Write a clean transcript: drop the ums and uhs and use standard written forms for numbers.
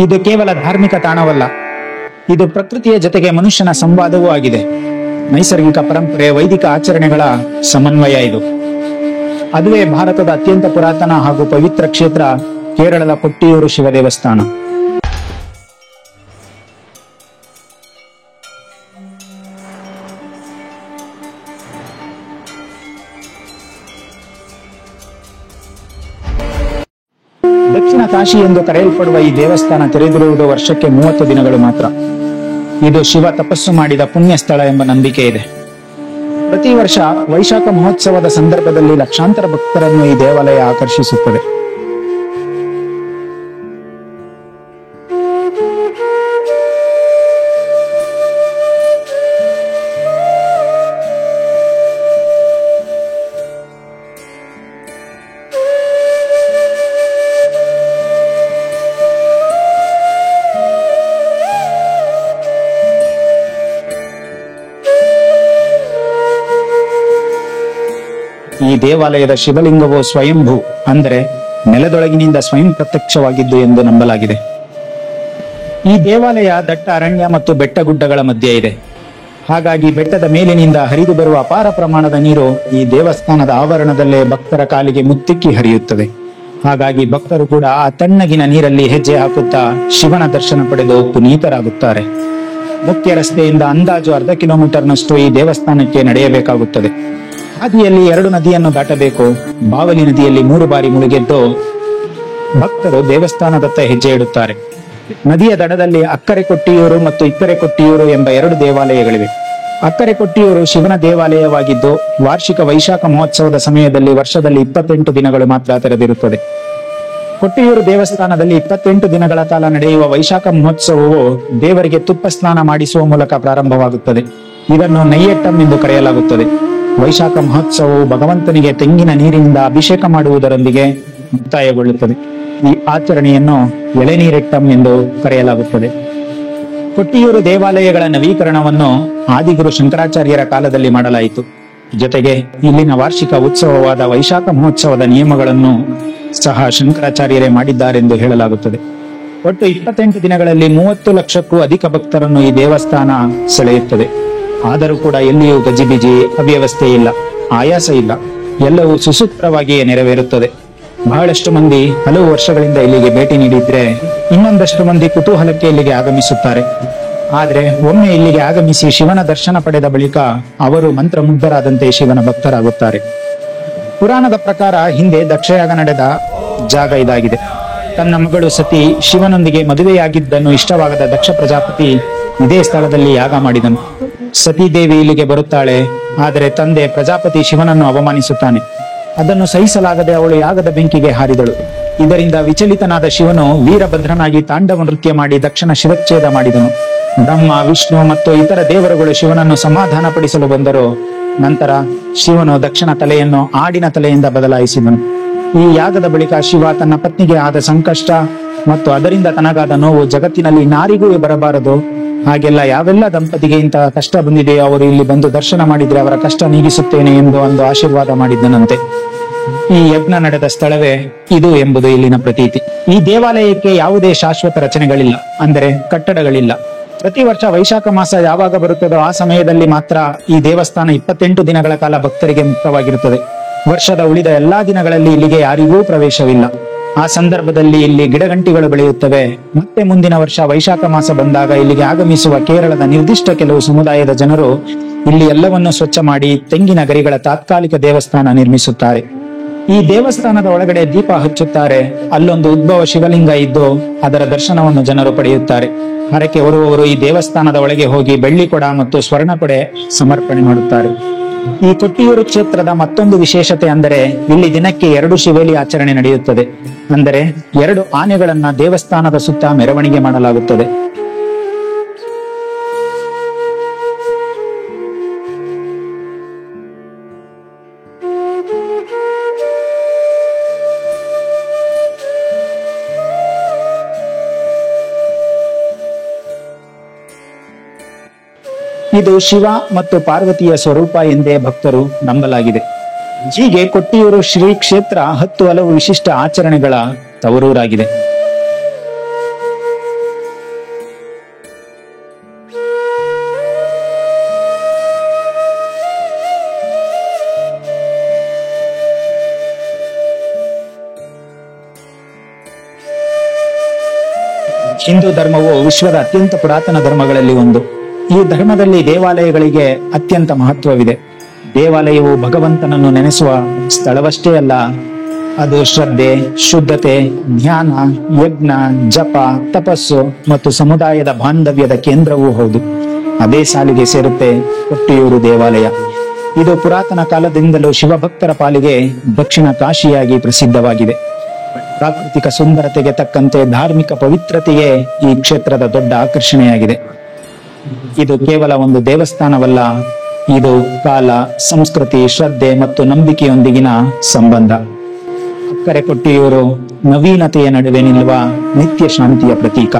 ಇದು ಕೇವಲ ಧಾರ್ಮಿಕ ತಾಣವಲ್ಲ, ಇದು ಪ್ರಕೃತಿಯ ಜೊತೆಗೆ ಮನುಷ್ಯನ ಸಂವಾದವೂ ಆಗಿದೆ. ನೈಸರ್ಗಿಕ ಪರಂಪರೆ, ವೈದಿಕ ಆಚರಣೆಗಳ ಸಮನ್ವಯ ಇದು. ಅದುವೇ ಭಾರತದ ಅತ್ಯಂತ ಪುರಾತನ ಹಾಗೂ ಪವಿತ್ರ ಕ್ಷೇತ್ರ ಕೇರಳದ ಕೊಟ್ಟಿಯೂರು ಶಿವ ದೇವಸ್ಥಾನ. ದಕ್ಷಿಣ ಕಾಶಿ ಎಂದು ಕರೆಯಲ್ಪಡುವ ಈ ದೇವಸ್ಥಾನ ತೆರೆದಿರುವುದು ವರ್ಷಕ್ಕೆ 30 ದಿನಗಳು ಮಾತ್ರ. ಇದು ಶಿವ ತಪಸ್ಸು ಮಾಡಿದ ಪುಣ್ಯ ಸ್ಥಳ ಎಂಬ ನಂಬಿಕೆ ಇದೆ. ಪ್ರತಿ ವರ್ಷ ವೈಶಾಖ ಮಹೋತ್ಸವದ ಸಂದರ್ಭದಲ್ಲಿ ಲಕ್ಷಾಂತರ ಭಕ್ತರನ್ನು ಈ ದೇವಾಲಯ ಆಕರ್ಷಿಸುತ್ತದೆ. ಈ ದೇವಾಲಯದ ಶಿವಲಿಂಗವು ಸ್ವಯಂಭೂ, ಅಂದರೆ ನೆಲದೊಳಗಿನಿಂದ ಸ್ವಯಂ ಪ್ರತ್ಯಕ್ಷವಾಗಿದ್ದು ಎಂದು ನಂಬಲಾಗಿದೆ. ಈ ದೇವಾಲಯ ದಟ್ಟ ಅರಣ್ಯ ಮತ್ತು ಬೆಟ್ಟಗುಡ್ಡಗಳ ಮಧ್ಯೆ ಇದೆ. ಹಾಗಾಗಿ ಬೆಟ್ಟದ ಮೇಲಿನಿಂದ ಹರಿದು ಬರುವ ಅಪಾರ ಪ್ರಮಾಣದ ನೀರು ಈ ದೇವಸ್ಥಾನದ ಆವರಣದಲ್ಲೇ ಭಕ್ತರ ಕಾಲಿಗೆ ಮುತ್ತಿಕ್ಕಿ ಹರಿಯುತ್ತದೆ. ಹಾಗಾಗಿ ಭಕ್ತರು ಕೂಡ ಆ ತಣ್ಣಗಿನ ನೀರಲ್ಲಿ ಹೆಜ್ಜೆ ಹಾಕುತ್ತಾ ಶಿವನ ದರ್ಶನ ಪಡೆದು ಪುನೀತರಾಗುತ್ತಾರೆ. ಮುಖ್ಯ ರಸ್ತೆಯಿಂದ ಅಂದಾಜು 1/2 ಕಿಲೋಮೀಟರ್ನಷ್ಟು ಈ ದೇವಸ್ಥಾನಕ್ಕೆ ನಡೆಯಬೇಕಾಗುತ್ತದೆ. ಹಾದಿಯಲ್ಲಿ 2 ನದಿಯನ್ನು ದಾಟಬೇಕು. ಬಾವಲಿ ನದಿಯಲ್ಲಿ 3 ಬಾರಿ ಮುಳುಗೆದ್ದು ಭಕ್ತರು ದೇವಸ್ಥಾನದತ್ತ ಹೆಜ್ಜೆ ಇಡುತ್ತಾರೆ. ನದಿಯ ದಡದಲ್ಲಿ ಅಕ್ಕರೆ ಕೊಟ್ಟಿಯೂರು ಮತ್ತು ಇಕ್ಕರೆ ಕೊಟ್ಟಿಯೂರು ಎಂಬ 2 ದೇವಾಲಯಗಳಿವೆ. ಅಕ್ಕರೆ ಕೊಟ್ಟಿಯೂರು ಶಿವನ ದೇವಾಲಯವಾಗಿದ್ದು ವಾರ್ಷಿಕ ವೈಶಾಖ ಮಹೋತ್ಸವದ ಸಮಯದಲ್ಲಿ ವರ್ಷದಲ್ಲಿ 28 ದಿನಗಳು ಮಾತ್ರ ತೆರೆದಿರುತ್ತದೆ. ಕೊಟ್ಟಿಯೂರು ದೇವಸ್ಥಾನದಲ್ಲಿ 28 ದಿನಗಳ ಕಾಲ ನಡೆಯುವ ವೈಶಾಖ ಮಹೋತ್ಸವವು ದೇವರಿಗೆ ತುಪ್ಪ ಸ್ನಾನ ಮಾಡಿಸುವ ಮೂಲಕ ಪ್ರಾರಂಭವಾಗುತ್ತದೆ. ಇದನ್ನು ನೈಯಟ್ಟಂ ಎಂದು ಕರೆಯಲಾಗುತ್ತದೆ. ವೈಶಾಖ ಮಹೋತ್ಸವವು ಭಗವಂತನಿಗೆ ತೆಂಗಿನ ನೀರಿನಿಂದ ಅಭಿಷೇಕ ಮಾಡುವುದರೊಂದಿಗೆ ಮುಕ್ತಾಯಗೊಳ್ಳುತ್ತದೆ. ಈ ಆಚರಣೆಯನ್ನು ಎಳೆನೀರೆಟ್ಟಂ ಎಂದು ಕರೆಯಲಾಗುತ್ತದೆ. ಕೊಟ್ಟಿಯೂರು ದೇವಾಲಯಗಳ ನವೀಕರಣವನ್ನು ಆದಿಗುರು ಶಂಕರಾಚಾರ್ಯರ ಕಾಲದಲ್ಲಿ ಮಾಡಲಾಯಿತು. ಜೊತೆಗೆ ಇಲ್ಲಿನ ವಾರ್ಷಿಕ ಉತ್ಸವವಾದ ವೈಶಾಖ ಮಹೋತ್ಸವದ ನಿಯಮಗಳನ್ನು ಸಹ ಶಂಕರಾಚಾರ್ಯರೇ ಮಾಡಿದ್ದಾರೆಂದು ಹೇಳಲಾಗುತ್ತದೆ. ಒಟ್ಟು 28 ದಿನಗಳಲ್ಲಿ 30 ಲಕ್ಷಕ್ಕೂ ಅಧಿಕ ಭಕ್ತರನ್ನು ಈ ದೇವಸ್ಥಾನ ಸೆಳೆಯುತ್ತದೆ. ಆದರೂ ಕೂಡ ಎಲ್ಲಿಯೂ ಗಜಿಬಿಜಿ, ಅವ್ಯವಸ್ಥೆ ಇಲ್ಲ, ಆಯಾಸ ಇಲ್ಲ. ಎಲ್ಲವೂ ಸುಸೂತ್ರವಾಗಿಯೇ ನೆರವೇರುತ್ತದೆ. ಬಹಳಷ್ಟು ಮಂದಿ ಹಲವು ವರ್ಷಗಳಿಂದ ಇಲ್ಲಿಗೆ ಭೇಟಿ ನೀಡಿದ್ರೆ ಇನ್ನೊಂದಷ್ಟು ಮಂದಿ ಕುತೂಹಲಕ್ಕೆ ಇಲ್ಲಿಗೆ ಆಗಮಿಸುತ್ತಾರೆ. ಆದ್ರೆ ಒಮ್ಮೆ ಇಲ್ಲಿಗೆ ಆಗಮಿಸಿ ಶಿವನ ದರ್ಶನ ಪಡೆದ ಬಳಿಕ ಅವರು ಮಂತ್ರಮುಗ್ಧರಾದಂತೆ ಶಿವನ ಭಕ್ತರಾಗುತ್ತಾರೆ. ಪುರಾಣದ ಪ್ರಕಾರ ಹಿಂದೆ ದಕ್ಷಯಾಗ ನಡೆದ ಜಾಗ ಇದಾಗಿದೆ. ತನ್ನ ಮಗಳು ಸತಿ ಶಿವನೊಂದಿಗೆ ಮದುವೆಯಾಗಿದ್ದನ್ನು ಇಷ್ಟವಾಗದ ದಕ್ಷ ಪ್ರಜಾಪತಿ ಇದೇ ಸ್ಥಳದಲ್ಲಿ ಯಾಗ ಮಾಡಿದನು. ಸತೀದೇವಿ ಇಲ್ಲಿಗೆ ಬರುತ್ತಾಳೆ. ಆದರೆ ತಂದೆ ಪ್ರಜಾಪತಿ ಶಿವನನ್ನು ಅವಮಾನಿಸುತ್ತಾನೆ. ಅದನ್ನು ಸಹಿಸಲಾಗದೆ ಅವಳು ಯಾಗದ ಬೆಂಕಿಗೆ ಹಾರಿದಳು. ಇದರಿಂದ ವಿಚಲಿತನಾದ ಶಿವನು ವೀರಭದ್ರನಾಗಿ ತಾಂಡವ ನೃತ್ಯ ಮಾಡಿ ದಕ್ಷನ ಶಿರಚ್ಛೇದ ಮಾಡಿದನು. ಬ್ರಹ್ಮ, ವಿಷ್ಣು ಮತ್ತು ಇತರ ದೇವರುಗಳು ಶಿವನನ್ನು ಸಮಾಧಾನ ಪಡಿಸಲು ಬಂದರು. ನಂತರ ಶಿವನು ದಕ್ಷನ ತಲೆಯನ್ನು ಆಡಿನ ತಲೆಯಿಂದ ಬದಲಾಯಿಸಿದನು. ಈ ಯಾಗದ ಬಳಿಕ ಶಿವ ತನ್ನ ಪತ್ನಿಗೆ ಆದ ಸಂಕಷ್ಟ ಮತ್ತು ಅದರಿಂದ ತನಗಾದ ನೋವು ಜಗತ್ತಿನಲ್ಲಿ ನಾರಿಗೂ ಬರಬಾರದು, ಹಾಗೆಲ್ಲ ಯಾವೆಲ್ಲ ದಂಪತಿಗೆ ಇಂತಹ ಕಷ್ಟ ಬಂದಿದೆಯೋ ಅವರು ಇಲ್ಲಿ ಬಂದು ದರ್ಶನ ಮಾಡಿದ್ರೆ ಅವರ ಕಷ್ಟ ನೀಗಿಸುತ್ತೇನೆ ಎಂದು ಒಂದು ಆಶೀರ್ವಾದ ಮಾಡಿದ್ದನಂತೆ. ಈ ಯಜ್ಞ ನಡೆದ ಸ್ಥಳವೇ ಇದು ಎಂಬುದು ಇಲ್ಲಿನ ಪ್ರತೀತಿ. ಈ ದೇವಾಲಯಕ್ಕೆ ಯಾವುದೇ ಶಾಶ್ವತ ರಚನೆಗಳಿಲ್ಲ, ಅಂದರೆ ಕಟ್ಟಡಗಳಿಲ್ಲ. ಪ್ರತಿ ವರ್ಷ ವೈಶಾಖ ಮಾಸ ಯಾವಾಗ ಬರುತ್ತದೋ ಆ ಸಮಯದಲ್ಲಿ ಮಾತ್ರ ಈ ದೇವಸ್ಥಾನ 28 ದಿನಗಳ ಕಾಲ ಭಕ್ತರಿಗೆ ಮುಕ್ತವಾಗಿರುತ್ತದೆ. ವರ್ಷದ ಉಳಿದ ಎಲ್ಲಾ ದಿನಗಳಲ್ಲಿ ಇಲ್ಲಿಗೆ ಯಾರಿಗೂ ಪ್ರವೇಶವಿಲ್ಲ. ಆ ಸಂದರ್ಭದಲ್ಲಿ ಇಲ್ಲಿ ಗಿಡಗಂಟಿಗಳು ಬೆಳೆಯುತ್ತವೆ. ಮತ್ತೆ ಮುಂದಿನ ವರ್ಷ ವೈಶಾಖ ಮಾಸ ಬಂದಾಗ ಇಲ್ಲಿಗೆ ಆಗಮಿಸುವ ಕೇರಳದ ನಿರ್ದಿಷ್ಟ ಕೆಲವು ಸಮುದಾಯದ ಜನರು ಇಲ್ಲಿ ಎಲ್ಲವನ್ನು ಸ್ವಚ್ಛ ಮಾಡಿ ತೆಂಗಿನ ಗರಿಗಳ ತಾತ್ಕಾಲಿಕ ದೇವಸ್ಥಾನ ನಿರ್ಮಿಸುತ್ತಾರೆ. ಈ ದೇವಸ್ಥಾನದ ಒಳಗಡೆ ದೀಪ ಹಚ್ಚುತ್ತಾರೆ. ಅಲ್ಲೊಂದು ಉದ್ಭವ ಶಿವಲಿಂಗ ಇದ್ದು ಅದರ ದರ್ಶನವನ್ನು ಜನರು ಪಡೆಯುತ್ತಾರೆ. ಹರಕೆ ಹೊರುವವರು ಈ ದೇವಸ್ಥಾನದ ಒಳಗೆ ಹೋಗಿ ಬೆಳ್ಳಿ ಕೊಡ ಮತ್ತು ಸ್ವರ್ಣ ಕೊಡೆ ಸಮರ್ಪಣೆ ಮಾಡುತ್ತಾರೆ. ಈ ಕೊಟ್ಟಿಯೂರು ಕ್ಷೇತ್ರದ ಮತ್ತೊಂದು ವಿಶೇಷತೆ ಅಂದರೆ ಇಲ್ಲಿ ದಿನಕ್ಕೆ 2 ಶಿವೇಲಿ ಆಚರಣೆ ನಡೆಯುತ್ತದೆ. ಅಂದರೆ 2 ಆನೆಗಳನ್ನ ದೇವಸ್ಥಾನದ ಸುತ್ತ ಮೆರವಣಿಗೆ ಮಾಡಲಾಗುತ್ತದೆ. ಇದು ಶಿವ ಮತ್ತು ಪಾರ್ವತಿಯ ಸ್ವರೂಪ ಎಂದೇ ಭಕ್ತರು ನಂಬಲಾಗಿದೆ. ಹೀಗೆ ಕೊಟ್ಟಿಯೂರು ಶ್ರೀ ಕ್ಷೇತ್ರ 10 ಹಲವು ವಿಶಿಷ್ಟ ಆಚರಣೆಗಳ ತವರೂರಾಗಿದೆ. ಹಿಂದೂ ಧರ್ಮವು ವಿಶ್ವದ ಅತ್ಯಂತ ಪುರಾತನ ಧರ್ಮಗಳಲ್ಲಿ ಒಂದು. ಈ ಧರ್ಮದಲ್ಲಿ ದೇವಾಲಯಗಳಿಗೆ ಅತ್ಯಂತ ಮಹತ್ವವಿದೆ. ದೇವಾಲಯವು ಭಗವಂತನನ್ನು ನೆನೆಸುವ ಸ್ಥಳವಷ್ಟೇ ಅಲ್ಲ, ಅದು ಶ್ರದ್ಧೆ, ಶುದ್ಧತೆ, ಧ್ಯಾನ, ಯಜ್ಞ, ಜಪ, ತಪಸ್ಸು ಮತ್ತು ಸಮುದಾಯದ ಬಾಂಧವ್ಯದ ಕೇಂದ್ರವೂ ಹೌದು. ಅದೇ ಸಾಲಿಗೆ ಸೇರುತ್ತೆ ಕೊಟ್ಟಿಯೂರು ದೇವಾಲಯ. ಇದು ಪುರಾತನ ಕಾಲದಿಂದಲೂ ಶಿವಭಕ್ತರ ಪಾಲಿಗೆ ದಕ್ಷಿಣ ಕಾಶಿಯಾಗಿ ಪ್ರಸಿದ್ಧವಾಗಿದೆ. ಪ್ರಾಕೃತಿಕ ಸುಂದರತೆಗೆ ತಕ್ಕಂತೆ ಧಾರ್ಮಿಕ ಪವಿತ್ರತೆಯೇ ಈ ಕ್ಷೇತ್ರದ ದೊಡ್ಡ ಆಕರ್ಷಣೆಯಾಗಿದೆ. ಇದು ಕೇವಲ ಒಂದು ದೇವಸ್ಥಾನವಲ್ಲ, ಇದು ಕಾಲ, ಸಂಸ್ಕೃತಿ, ಶ್ರದ್ಧೆ ಮತ್ತು ನಂಬಿಕೆಯೊಂದಿಗಿನ ಸಂಬಂಧ. ಅಕ್ಕರೆ ಕೊಟ್ಟಿಯೂರು ನವೀನತೆಯ ನಡುವೆ ನಿಲ್ಲುವ ನಿತ್ಯ ಶಾಂತಿಯ ಪ್ರತೀಕ.